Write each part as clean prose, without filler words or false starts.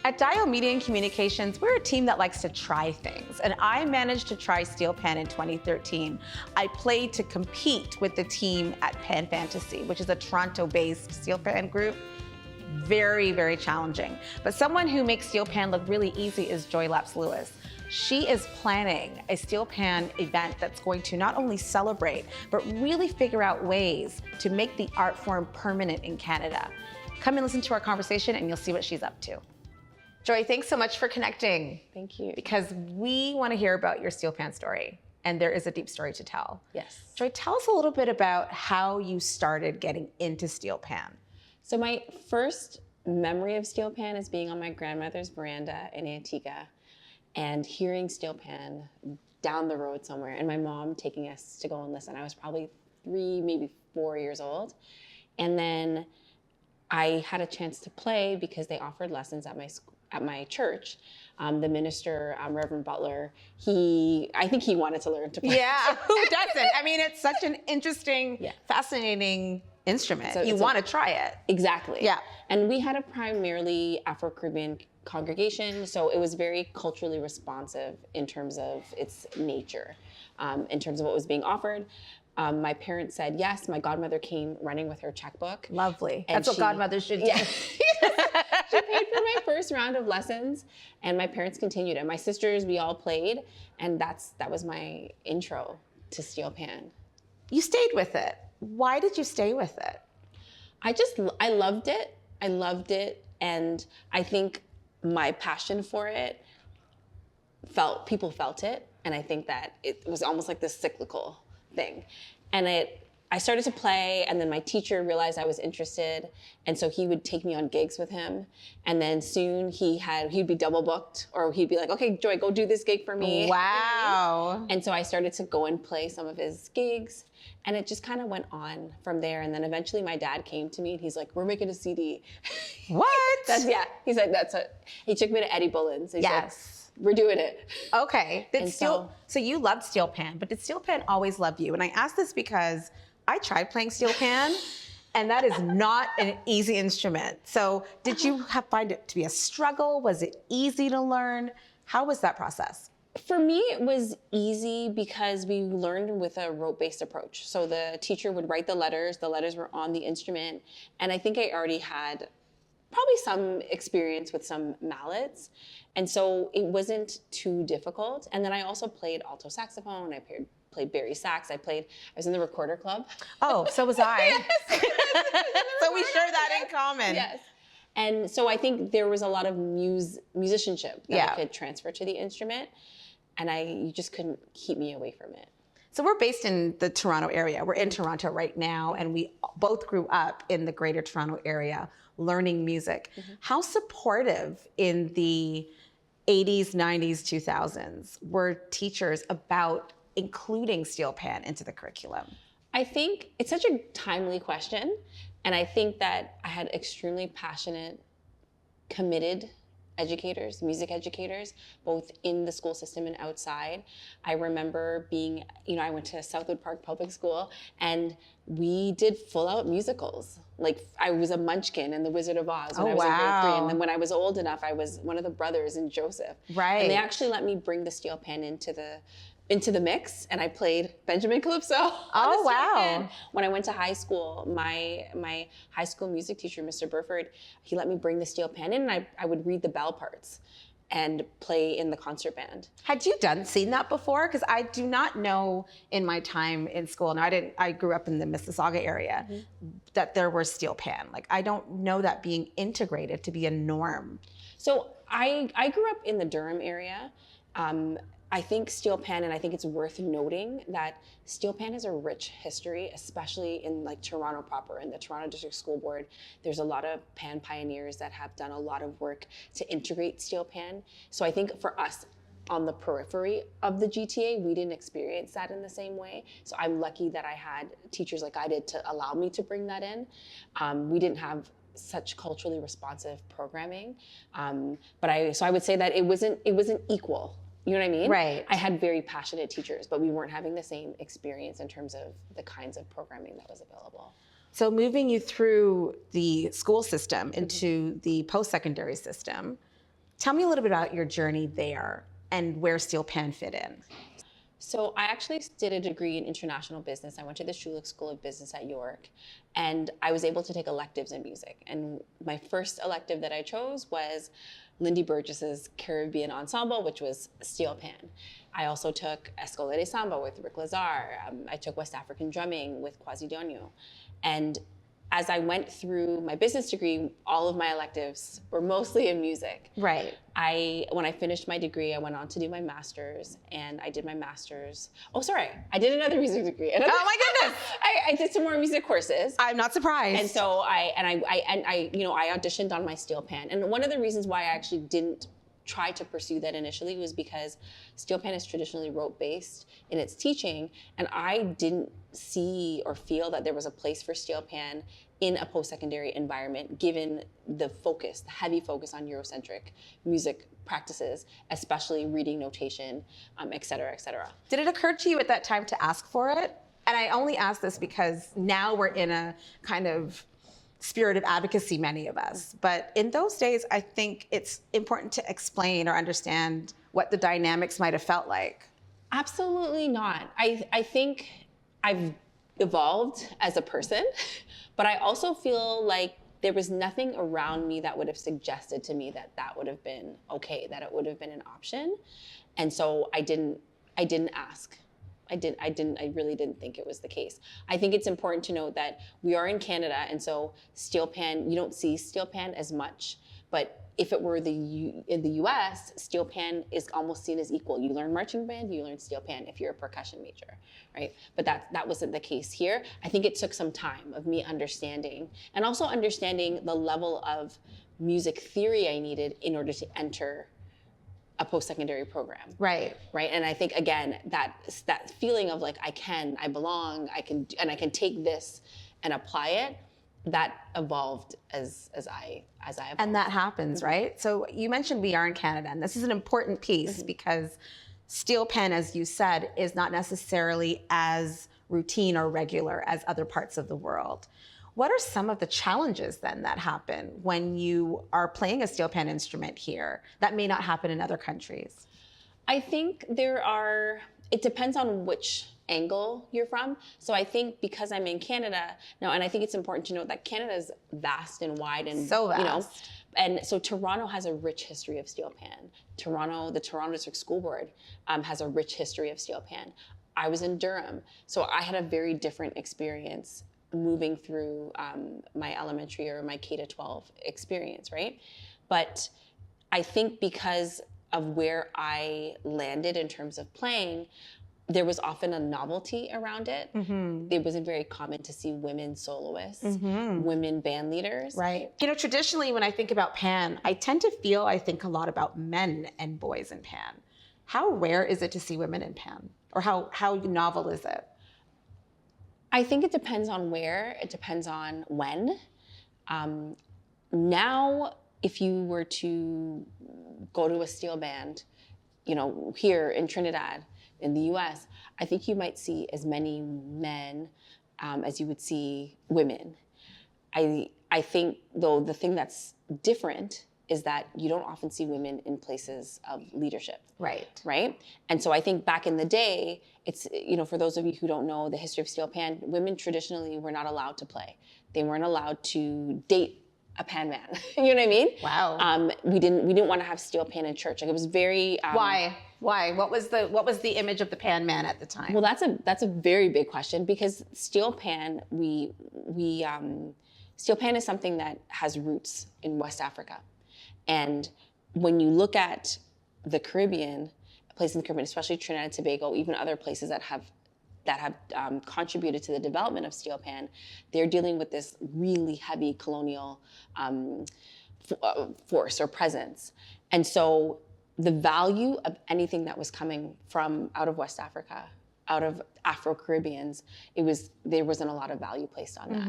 At Dio Media and Communications, we're a team that likes to try things, and I managed to try Steelpan in 2013. I played to compete with the team at Pan Fantasy, which is a Toronto-based Steelpan group. Very, very challenging. But someone who makes Steelpan look really easy is Joy Lapps-Lewis. She is planning a Steelpan event that's going to not only celebrate, but really figure out ways to make the art form permanent in Canada. Come and listen to our conversation and you'll see what she's up to. Joy, thanks so much for connecting. Thank you. Because we want to hear about your Steelpan story, and there is a deep story to tell. Yes. Joy, tell us a little bit about how you started getting into Steelpan. So my first memory of Steelpan is being on my grandmother's veranda in Antigua and hearing Steelpan down the road somewhere, and my mom taking us to go and listen. I was probably 3, maybe 4 years old. And then I had a chance to play because they offered lessons at my church. The minister, Reverend Butler, I think he wanted to learn to play. Yeah, who doesn't? I mean, it's such an interesting, fascinating instrument. So you want to try it. Exactly. Yeah. And we had a primarily Afro-Caribbean congregation, so it was very culturally responsive in terms of its nature, in terms of what was being offered. My parents said yes. My godmother came running with her checkbook. Lovely. That's what godmothers should do. Yeah. She paid for my first round of lessons, and my parents continued it. My sisters, we all played, and that was my intro to Steelpan. You stayed with it. Why did you stay with it? I loved it. I loved it, and I think my passion for it people felt it, and I think that it was almost like this cyclical thing. And I started to play, and then my teacher realized I was interested, and so he would take me on gigs with him. And then soon he'd be double booked, or he'd be like, okay, Joy, go do this gig for me. Wow. And so I started to go and play some of his gigs, and it just kind of went on from there. And then eventually my dad came to me and he's like, we're making a CD. What? He's like, he took me to Eddie Bullen's. He's like, we're doing it. Okay. So you loved Steelpan, but did Steelpan always love you? And I ask this because I tried playing Steelpan, and that is not an easy instrument. So did you find it to be a struggle? Was it easy to learn? How was that process? For me, it was easy because we learned with a rote-based approach. So the teacher would write the letters were on the instrument, and I think I already had probably some experience with some mallets. And so it wasn't too difficult. And then I also played alto saxophone. I played Barry sax. I was in the recorder club. Oh, so was I. Yes. So we share that in common. Yes. And so I think there was a lot of musicianship that I could transfer to the instrument. And you just couldn't keep me away from it. So we're based in the Toronto area. We're in Toronto right now, and we both grew up in the greater Toronto area learning music. Mm-hmm. How supportive in the 80s, 90s, 2000s were teachers about including Steelpan into the curriculum? I think it's such a timely question, and I think that I had extremely passionate, committed educators, music educators, both in the school system and outside. I remember I went to Southwood Park Public School, and we did full-out musicals. Like, I was a Munchkin in The Wizard of Oz when I was in grade 3. And then when I was old enough, I was one of the brothers in Joseph. Right. And they actually let me bring the Steelpan into the mix, and I played Benjamin Calypso. Oh, wow. When I went to high school, my high school music teacher, Mr. Burford, he let me bring the Steelpan in, and I would read the bell parts and play in the concert band. Had you seen that before? Because I do not know in my time in school, and I grew up in the Mississauga area, that there were Steelpan. Like, I don't know that being integrated to be a norm. So I grew up in the Durham area. I think Steelpan, and I think it's worth noting that Steelpan has a rich history, especially in like Toronto proper, in the Toronto District School Board. There's a lot of pan pioneers that have done a lot of work to integrate Steelpan. So I think for us on the periphery of the GTA, we didn't experience that in the same way. So I'm lucky that I had teachers like I did to allow me to bring that in. We didn't have such culturally responsive programming, so I would say that it wasn't equal. You know what I mean? Right. I had very passionate teachers, but we weren't having the same experience in terms of the kinds of programming that was available. So moving you through the school system into the post-secondary system, Tell me a little bit about your journey there and where steel pan fit in. So I actually did a degree in international business. I went to the Schulich School of Business at York, and I was able to take electives in music. And my first elective that I chose was Lindy Burgess's Caribbean Ensemble, which was steel pan. I also took Escola de Samba with Rick Lazar. I took West African drumming with Kwasi Donyo. And as I went through my business degree, all of my electives were mostly in music. Right. When I finished my degree, I went on to do my master's, and I did my master's. Oh, sorry, I did another music degree. Oh my goodness! I did some more music courses. I'm not surprised. And so I auditioned on my steel pan. And one of the reasons why I actually didn't try to pursue that initially was because steel pan is traditionally rote-based in its teaching, and I didn't see or feel that there was a place for steel pan in a post-secondary environment, given the heavy focus on Eurocentric music practices, especially reading notation, et cetera, et cetera. Did it occur to you at that time to ask for it? And I only ask this because now we're in a kind of spirit of advocacy, many of us. But in those days, I think it's important to explain or understand what the dynamics might have felt like. Absolutely not. I think I've evolved as a person, but I also feel like there was nothing around me that would have suggested to me that that would have been okay, that it would have been an option. And so I didn't ask. I really didn't think it was the case. I think it's important to note that we are in Canada, and so steel pan, you don't see steel pan as much, but if it were in the US, steel pan is almost seen as equal. You learn marching band, you learn steel pan if you're a percussion major, right? But that wasn't the case here. I think it took some time of me understanding, and also understanding the level of music theory I needed in order to enter a post-secondary program. Right. Right. And I think, again, that feeling of like, I belong, I can take this and apply it, that evolved as I evolved. And that happens, right? So you mentioned we are in Canada, and this is an important piece because steel pan, as you said, is not necessarily as routine or regular as other parts of the world. What are some of the challenges then that happen when you are playing a steel pan instrument here that may not happen in other countries? I think it depends on which angle you're from. So I think because I'm in Canada now, and I think it's important to note that Canada is vast and wide and so vast. And so Toronto has a rich history of steel pan. The Toronto District School Board has a rich history of steel pan. I was in Durham, so I had a very different experience moving through my elementary or my K-12 experience, right? But I think because of where I landed in terms of playing, there was often a novelty around it. It wasn't very common to see women soloists, women band leaders. Right. You know, traditionally when I think about pan, I tend to think a lot about men and boys in pan. How rare is it to see women in pan? Or how novel is it? I think it depends on where, it depends on when. Now, if you were to go to a steel band, here in Trinidad, in the US, I think you might see as many men as you would see women. I think, though, the thing that's different is that you don't often see women in places of leadership. Right? And so I think back in the day, it's, for those of you who don't know the history of steel pan, women traditionally were not allowed to play. They weren't allowed to date a pan man. You know what I mean? Wow. We didn't want to have steel pan in church. Like, it was very Why? What was the image of the pan man at the time? Well, that's a very big question, because steel pan, steel pan is something that has roots in West Africa. And when you look at the Caribbean, places in the Caribbean, especially Trinidad and Tobago, even other places that have contributed to the development of steel pan, they're dealing with this really heavy colonial force or presence. And so the value of anything that was coming from out of West Africa, out of Afro-Caribbeans, there wasn't a lot of value placed on that,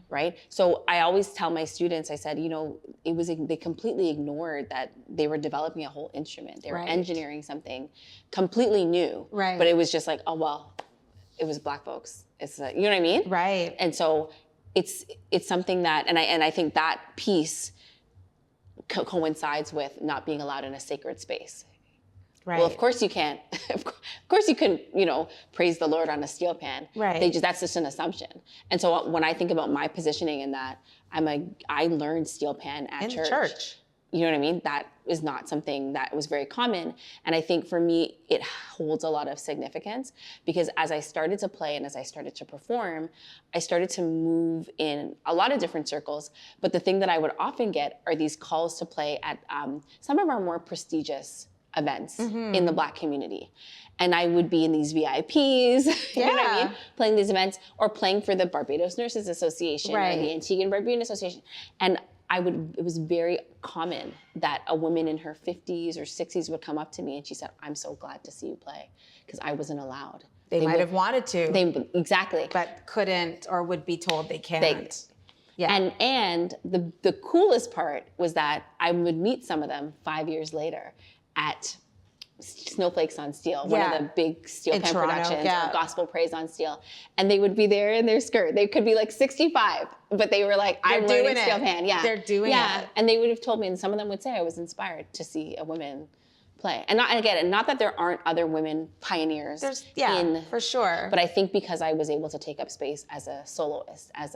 right? So I always tell my students, I said, they completely ignored that they were developing a whole instrument. They were engineering something completely new, but it was just like, oh, well, it was Black folks. It's you know what I mean? Right. And so it's something that, and I think that piece coincides with not being allowed in a sacred space. Right. Well, of course you can't. Of course you can, praise the Lord on a steel pan. Right. That's just an assumption. And so when I think about my positioning in that, I learned steel pan at church. You know what I mean? That is not something that was very common. And I think for me, it holds a lot of significance because as I started to play and as I started to perform, I started to move in a lot of different circles. But the thing that I would often get are these calls to play at some of our more prestigious events in the Black community. And I would be in these VIPs, you know what I mean? Playing these events or playing for the Barbados Nurses Association or the Antigua and Barbuda Association. And it was very common that a woman in her 50s or 60s would come up to me and she said, I'm so glad to see you play because I wasn't allowed. They might have wanted to. Exactly. But couldn't or would be told they can't. And the coolest part was that I would meet some of them 5 years later at Snowflakes on Steel, one of the big steel pan productions, or Gospel Praise on Steel. And they would be there in their skirt. They could be like 65, but they were like, I'm learning steel pan. Yeah. They're doing it. And they would have told me, and some of them would say I was inspired to see a woman play. And not that there aren't other women pioneers for sure. But I think because I was able to take up space as a soloist, as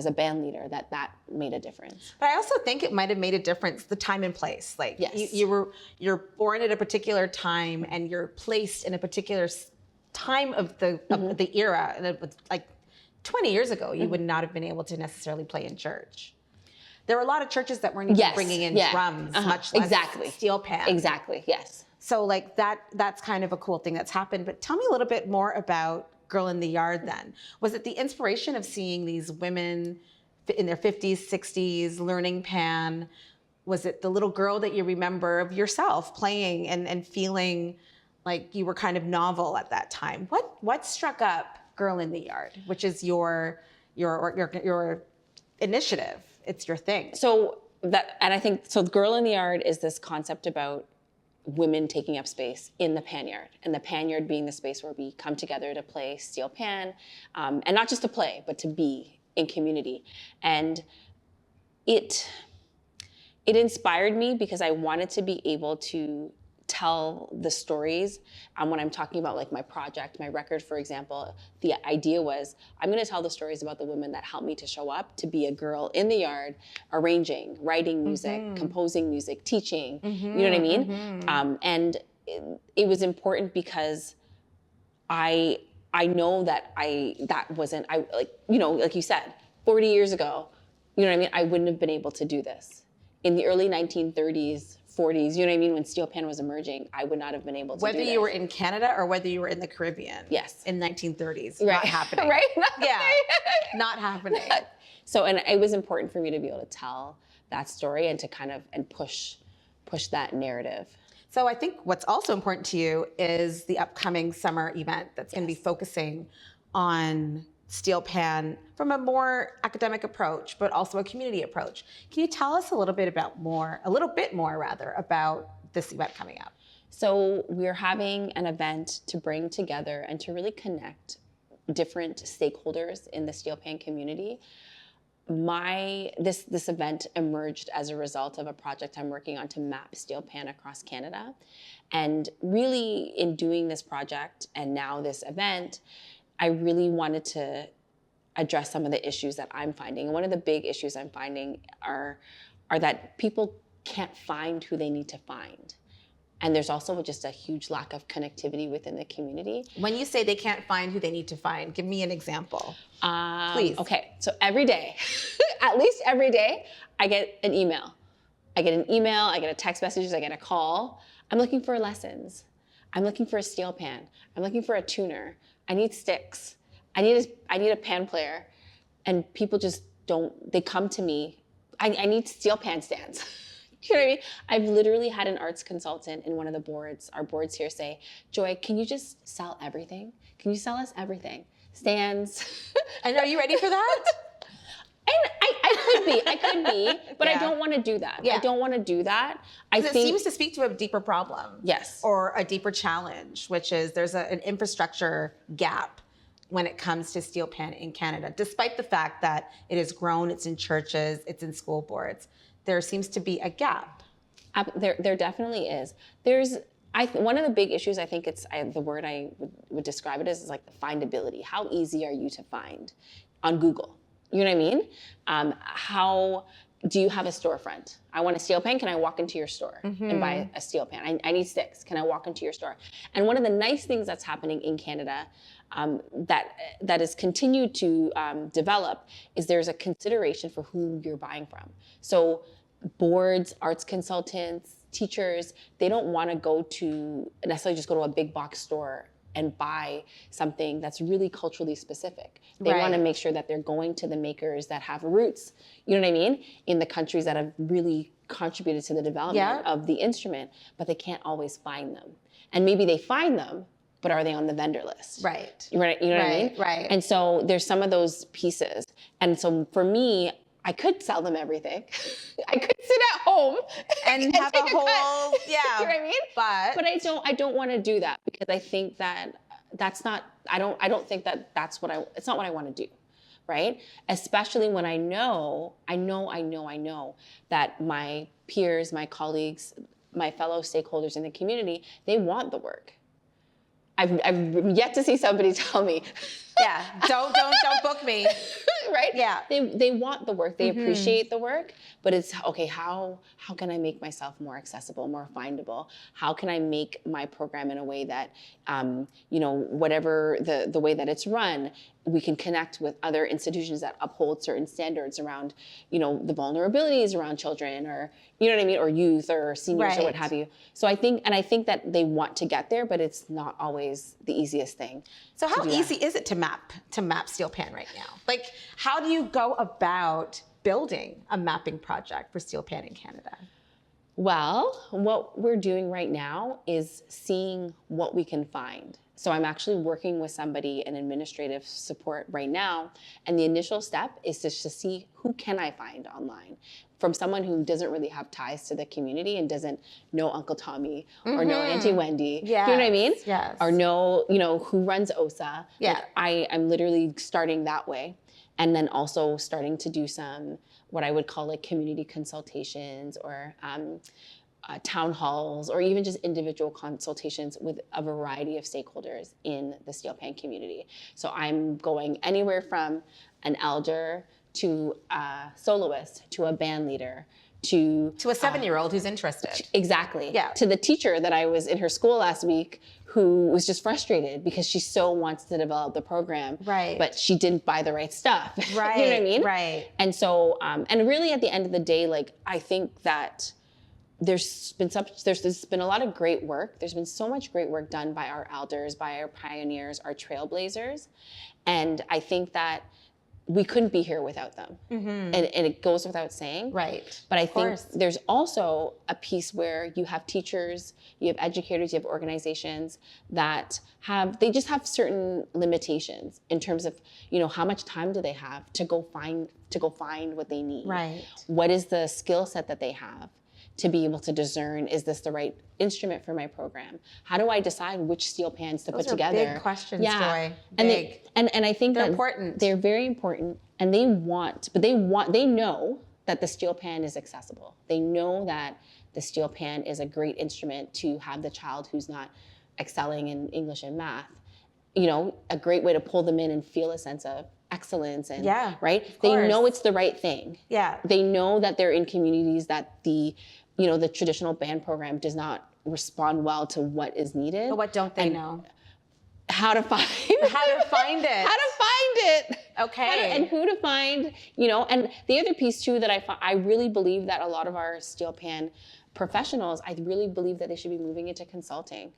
a band leader, that made a difference. But I also think it might have made a difference, the time and place. Like you're born at a particular time and you're placed in a particular time of the era. And it was like 20 years ago, you would not have been able to necessarily play in church. There were a lot of churches that weren't even bringing in drums, much less steel pan. Exactly, yes. So like that's kind of a cool thing that's happened. But tell me a little bit more about Girl in the Yard then. Was it the inspiration of seeing these women in their 50s, 60s, learning pan? Was it the little girl that you remember of yourself playing and feeling like you were kind of novel at that time? What struck up Girl in the Yard, which is your initiative? It's your thing. I think Girl in the Yard is this concept about women taking up space in the pan yard, and the pan yard being the space where we come together to play steel pan, and not just to play, but to be in community. And it inspired me because I wanted to be able to tell the stories. When I'm talking about like my project, my record, for example, the idea was I'm going to tell the stories about the women that helped me to show up, to be a girl in the yard, arranging, writing music, composing music, teaching, you know what I mean? And it was important because I know that like you said, 40 years ago, you know what I mean? I wouldn't have been able to do this. In the early 1930s, 40s, you know what I mean? When steel pan was emerging, I would not have been able to do Whether you were in Canada or whether you were in the Caribbean. Yes. In 1930s. Right. Not happening. Right? Not happening. So, and it was important for me to be able to tell that story and to kind of, push that narrative. So I think what's also important to you is the upcoming summer event that's going to be focusing on steel pan from a more academic approach, but also a community approach. Can you tell us a little bit more about this event coming up? So we're having an event to bring together and to really connect different stakeholders in the steel pan community. This event emerged as a result of a project I'm working on to map steel pan across Canada. And really in doing this project and now this event, I really wanted to address some of the issues that I'm finding. And one of the big issues I'm finding are that people can't find who they need to find. And there's also just a huge lack of connectivity within the community. When you say they can't find who they need to find, give me an example, please. Okay, so every day, at least every day, I get an email. I get a text message, I get a call. I'm looking for lessons. I'm looking for a steel pan. I'm looking for a tuner. I need sticks. I need a pan player. And people just they come to me. I need steel pan stands. You know what I mean? I've literally had an arts consultant in one of our boards here say, Joy, can you just sell everything? Can you sell us everything? Stands. And are you ready for that? And I could be, but I don't want to do that. Yeah. I don't want to do that. It seems to speak to a deeper problem. Yes. Or a deeper challenge, which is there's an infrastructure gap when it comes to steel pan in Canada, despite the fact that it has grown, it's in churches, it's in school boards. there seems to be a gap. There definitely is. One of the big issues, I think the word I would describe it as is like the findability. How easy are you to find on Google? You know what I mean? How do you have a storefront? I want a steel pan. Can I walk into your store and buy a steel pan? I need sticks. Can I walk into your store? And one of the nice things that's happening in Canada that has continued to develop is there's a consideration for who you're buying from. So boards, arts consultants, teachers, they don't want to go to necessarily just go to a big box store and buy something that's really culturally specific. They want to make sure that they're going to the makers that have roots, you know what I mean, in the countries that have really contributed to the development of the instrument, but they can't always find them. And maybe they find them, but are they on the vendor list? Right. You know what I mean? Right. And so there's some of those pieces. And so for me, I could sell them everything. I could sit at home and have a whole, you know what I mean? But I don't want to do that because I think that that's not, I don't think that it's not what I want to do, right? Especially when I know that my peers, my colleagues, my fellow stakeholders in the community, they want the work. I've yet to see somebody tell me, yeah, don't book me. Right? Yeah. They want the work. They appreciate the work, but it's okay, how can I make myself more accessible, more findable? How can I make my program in a way that whatever the way that it's run, we can connect with other institutions that uphold certain standards around, the vulnerabilities around children or, you know what I mean, or youth or seniors or what have you. So I think that they want to get there, but it's not always the easiest thing. So how easy is it to map Steelpan right now? Like, how do you go about building a mapping project for Steelpan in Canada? Well, what we're doing right now is seeing what we can find. So I'm actually working with somebody in administrative support right now. And the initial step is just to see who can I find online from someone who doesn't really have ties to the community and doesn't know Uncle Tommy or know Auntie Wendy. Yes. You know what I mean? Yes. Or know, who runs OSA. Yeah. Like I'm literally starting that way. And then also starting to do some, what I would call like community consultations or town halls, or even just individual consultations with a variety of stakeholders in the Steelpan community. So I'm going anywhere from an elder to a soloist, to a band leader, to a 7-year-old who's interested. Exactly. Yeah. To the teacher that I was in her school last week who was just frustrated because she so wants to develop the program, right, but she didn't buy the right stuff. Right. You know what I mean? Right. And so, and really at the end of the day, like, I think that there's been a lot of great work. There's been so much great work done by our elders, by our pioneers, our trailblazers. And I think that we couldn't be here without them. And it goes without saying. Right. But I think there's also a piece where you have teachers, you have educators, you have organizations that they just have certain limitations in terms of, how much time do they have to go find what they need? Right. What is the skill set that they have to be able to discern, is this the right instrument for my program? How do I decide which steel pans to put together? Those are big questions, Joy. Big. And I think they're that important. They're very important, and they know that the steel pan is accessible. They know that the steel pan is a great instrument to have the child who's not excelling in English and math, a great way to pull them in and feel a sense of excellence and right. They know it's the right thing. Yeah. They know that they're in communities that the traditional band program does not respond well to what is needed. But what don't they know? How to find it. How to find it. Okay. And who to find, and the other piece too that I really believe that a lot of our steel pan professionals, I really believe that they should be moving into consulting.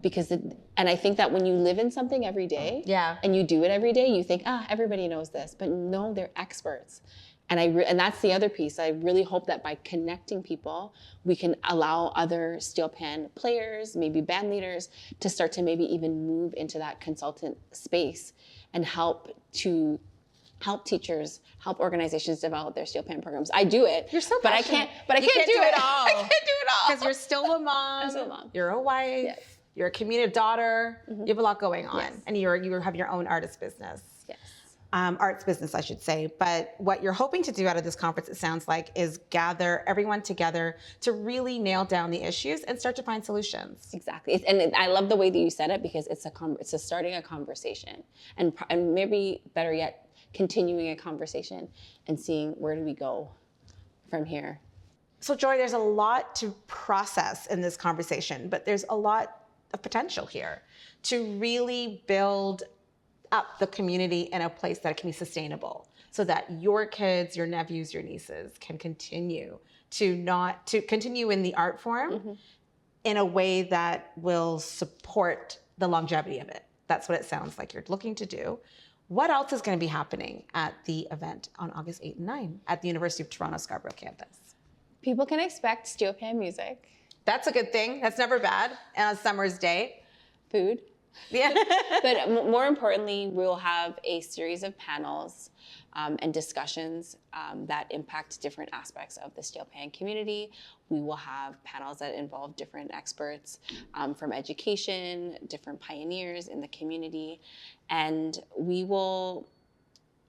Because and I think that when you live in something every day, and you do it every day, you think, everybody knows this, but no, they're experts. And that's the other piece. I really hope that by connecting people, we can allow other steel pan players, maybe band leaders, to start to maybe even move into that consultant space and help teachers, help organizations develop their steel pan programs. I do it. You're so passionate. But I can't do it all. I can't do it all. Because you're still a mom. I'm still a mom. You're a wife. Yes. You're a community daughter. You have a lot going on. Yes. And you have your own artist business. Yes. arts business, I should say. But what you're hoping to do out of this conference, it sounds like, is gather everyone together to really nail down the issues and start to find solutions. Exactly. And I love the way that you said it, because it's a starting a conversation, and maybe better yet, continuing a conversation and seeing where do we go from here. So Joy, there's a lot to process in this conversation, but there's a lot of potential here to really build up the community in a place that can be sustainable, so that your kids, your nephews, your nieces can continue to continue in the art form in a way that will support the longevity of it. That's what it sounds like you're looking to do. What else is going to be happening at the event on August 8 and 9 at the University of Toronto Scarborough campus? People can expect steel pan music. That's a good thing. That's never bad on a summer's day. Food. Yeah. But more importantly, we'll have a series of panels and discussions that impact different aspects of the steel pan community. We will have panels that involve different experts from education, different pioneers in the community. And we will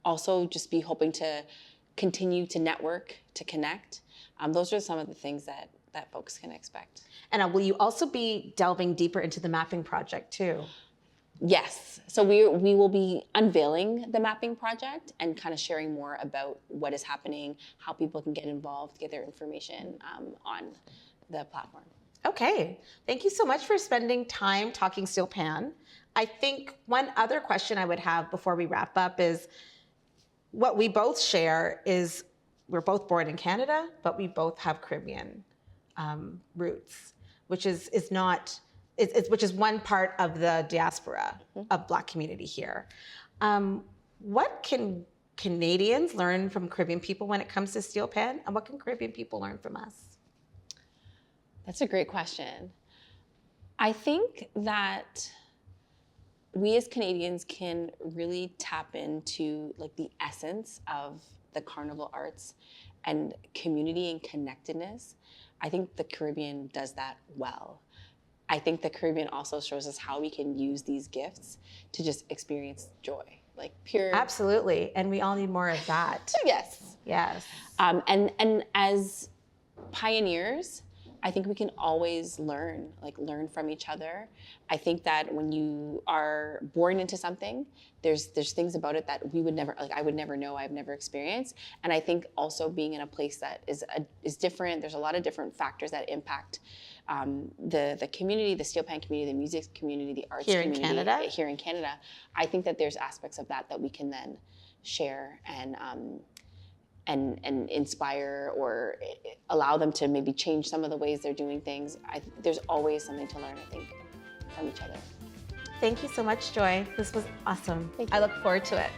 also just be hoping to continue to network, to connect. Those are some of the things that folks can expect. And will you also be delving deeper into the mapping project too? Yes. So we will be unveiling the mapping project and kind of sharing more about what is happening, how people can get involved, get their information on the platform. Okay. Thank you so much for spending time talking steel pan. I think one other question I would have before we wrap up is, what we both share is we're both born in Canada, but we both have Caribbean roots, which is one part of the diaspora of Black community here. What can Canadians learn from Caribbean people when it comes to steel pan, and what can Caribbean people learn from us? That's a great question. I think that we as Canadians can really tap into like the essence of the carnival arts and community and connectedness. I think the Caribbean does that well. I think the Caribbean also shows us how we can use these gifts to just experience joy, like pure. Absolutely, and we all need more of that. Yes. Yes. And as pioneers, I think we can always learn from each other. I think that when you are born into something, there's things about it that we would never, I would never know, I've never experienced. And I think also being in a place that is different, there's a lot of different factors that impact the community, the steel pan community, the music community, the arts community. Here in Canada. I think that there's aspects of that we can then share and inspire or allow them to maybe change some of the ways they're doing things. There's always something to learn, I think, from each other. Thank you so much, Joy. This was awesome. Thank you. I look forward to it.